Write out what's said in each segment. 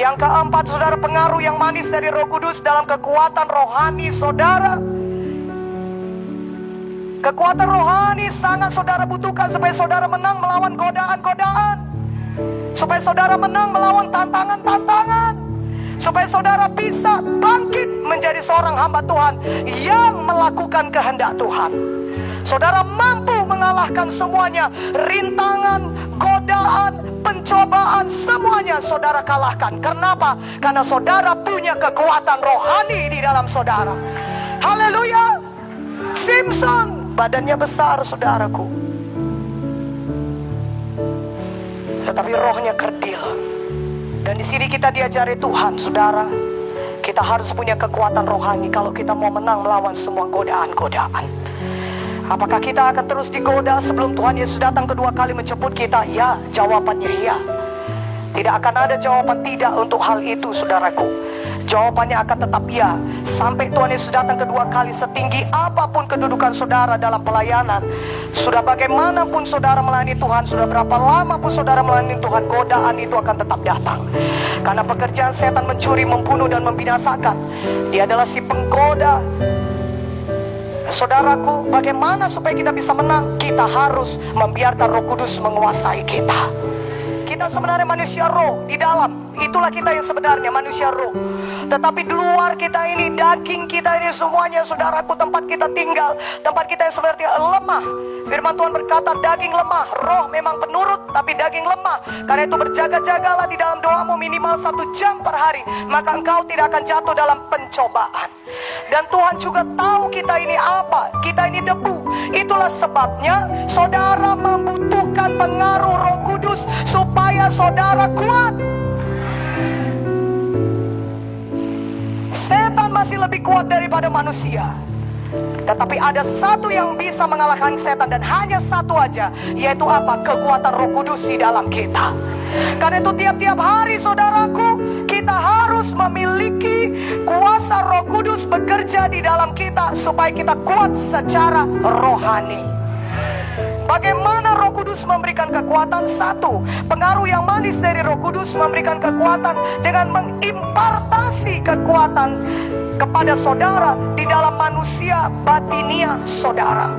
Yang keempat, saudara, pengaruh yang manis dari Roh Kudus dalam kekuatan rohani saudara. Kekuatan rohani sangat saudara butuhkan supaya saudara menang melawan godaan-godaan, supaya saudara menang melawan tantangan-tantangan, supaya saudara bisa bangkit menjadi seorang hamba Tuhan yang melakukan kehendak Tuhan. Saudara mampu mengalahkan semuanya, rintangan, godaan, pencobaan, semuanya saudara kalahkan. Kenapa? Karena saudara punya kekuatan rohani di dalam saudara. Haleluya. Simpson badannya besar, saudaraku, tetapi rohnya kerdil. Dan di sini kita diajari Tuhan, saudara, kita harus punya kekuatan rohani kalau kita mau menang melawan semua godaan-godaan. Apakah kita akan terus digoda sebelum Tuhan Yesus datang kedua kali menjemput kita? Ya, jawabannya iya. Tidak akan ada jawaban tidak untuk hal itu, saudaraku. Jawabannya akan tetap ya. Sampai Tuhan Yesus datang kedua kali, setinggi apapun kedudukan saudara dalam pelayanan, sudah bagaimanapun saudara melayani Tuhan, sudah berapa lama pun saudara melayani Tuhan, godaan itu akan tetap datang. Karena pekerjaan setan mencuri, membunuh, dan membinasakan. Dia adalah si penggoda. Saudaraku, bagaimana supaya kita bisa menang? Kita harus membiarkan Roh Kudus menguasai kita. Kita sebenarnya manusia roh di dalam. Itulah kita yang sebenarnya manusia roh. Tetapi di luar kita ini, daging kita ini semuanya, saudaraku, tempat kita tinggal, tempat kita yang sebenarnya lemah. Firman Tuhan berkata daging lemah, roh memang penurut, tapi daging lemah. Karena itu berjaga-jagalah di dalam doamu minimal 1 jam per hari, maka engkau tidak akan jatuh dalam pencobaan. Dan Tuhan juga tahu kita ini apa, kita ini debu. Itulah sebabnya saudara membutuhkan pengaruh Roh Kudus supaya saudara kuat. Setan masih lebih kuat daripada manusia, tetapi ada satu yang bisa mengalahkan setan, dan hanya satu aja, yaitu apa? Kekuatan Roh Kudus di dalam kita. Karena itu tiap-tiap hari, saudaraku, kita harus memiliki kuasa Roh Kudus bekerja di dalam kita supaya kita kuat secara rohani. Bagaimana Roh Kudus memberikan kekuatan? Satu, pengaruh yang manis dari Roh Kudus memberikan kekuatan dengan mengimpartasi kekuatan kepada saudara di dalam manusia batinia saudara.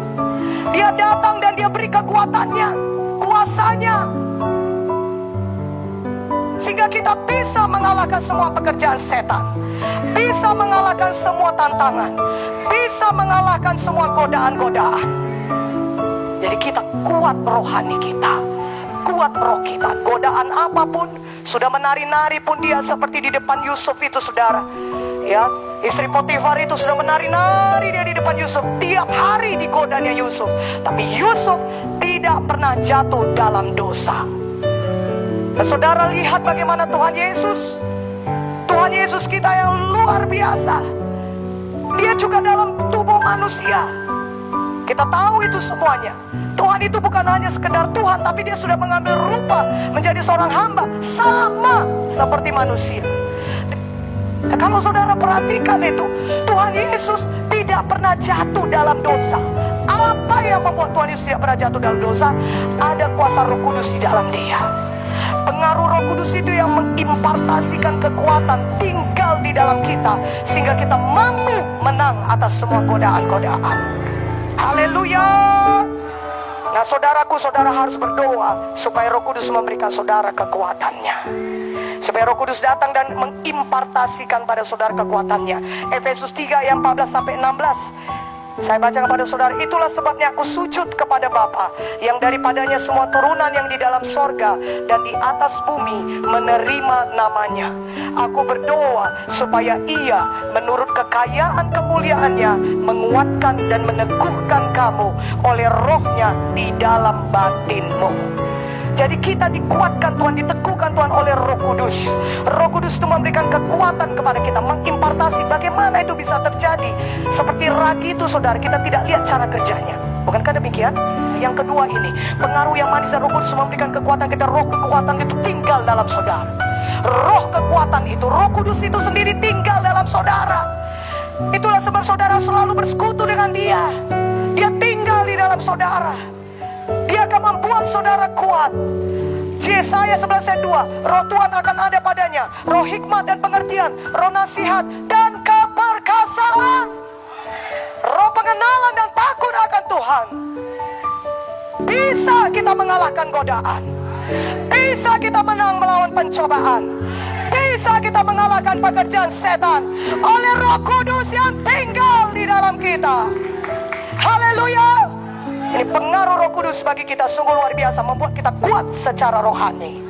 Dia datang dan dia beri kekuatannya, kuasanya, sehingga kita bisa mengalahkan semua pekerjaan setan, bisa mengalahkan semua tantangan, bisa mengalahkan semua godaan-godaan. Jadi kita kuat rohani kita, kuat roh kita. Godaan apapun, sudah menari-nari pun dia seperti di depan Yusuf itu, saudara. Ya, istri Potifar itu sudah menari-nari dia di depan Yusuf. Tiap hari digodanya Yusuf, tapi Yusuf tidak pernah jatuh dalam dosa. Dan saudara lihat bagaimana Tuhan Yesus, Tuhan Yesus kita yang luar biasa. Dia juga dalam tubuh manusia. Kita tahu itu semuanya. Tuhan itu bukan hanya sekedar Tuhan, tapi dia sudah mengambil rupa menjadi seorang hamba, sama seperti manusia. Nah, kalau saudara perhatikan itu, Tuhan Yesus tidak pernah jatuh dalam dosa. Apa yang membuat Tuhan Yesus tidak pernah jatuh dalam dosa? Ada kuasa Roh Kudus di dalam dia. Pengaruh Roh Kudus itu yang mengimpartasikan kekuatan tinggal di dalam kita, sehingga kita mampu menang atas semua godaan-godaan. Haleluya. Nah, saudaraku, saudara harus berdoa supaya Roh Kudus memberikan saudara kekuatannya, supaya Roh Kudus datang dan mengimpartasikan pada saudara kekuatannya. Efesus 3 ayat 14 sampai 16. Saya baca kepada saudara, itulah sebabnya aku sujud kepada Bapa, yang daripadanya semua turunan yang di dalam sorga dan di atas bumi menerima namanya. Aku berdoa supaya ia menurut kekayaan kemuliaannya menguatkan dan meneguhkan kamu oleh rohnya di dalam batinmu. Jadi kita dikuatkan Tuhan, diteguhkan Tuhan oleh Roh Kudus. Roh Kudus itu memberikan kekuatan kepada kita, mengimpartasi. Bagaimana itu bisa terjadi? Seperti ragi itu, saudara, kita tidak lihat cara kerjanya. Bukankah demikian? Yang kedua ini, pengaruh yang manis dari Roh Kudus memberikan kekuatan kita. Roh kekuatan itu tinggal dalam saudara. Roh kekuatan itu, Roh Kudus itu sendiri tinggal dalam saudara. Itulah sebab saudara selalu bersekutu dengan dia. Dia tinggal di dalam saudara. Dia akan membuat saudara kuat. Yesaya 11 ayat 2, roh Tuhan akan ada padanya, roh hikmat dan pengertian, roh nasihat dan keperkasaan, roh pengenalan dan takut akan Tuhan. Bisa kita mengalahkan godaan, bisa kita menang melawan pencobaan, bisa kita mengalahkan pekerjaan setan oleh Roh Kudus yang tinggal di dalam kita. Haleluya. Ini pengaruh Roh Kudus bagi kita sungguh luar biasa, membuat kita kuat secara rohani.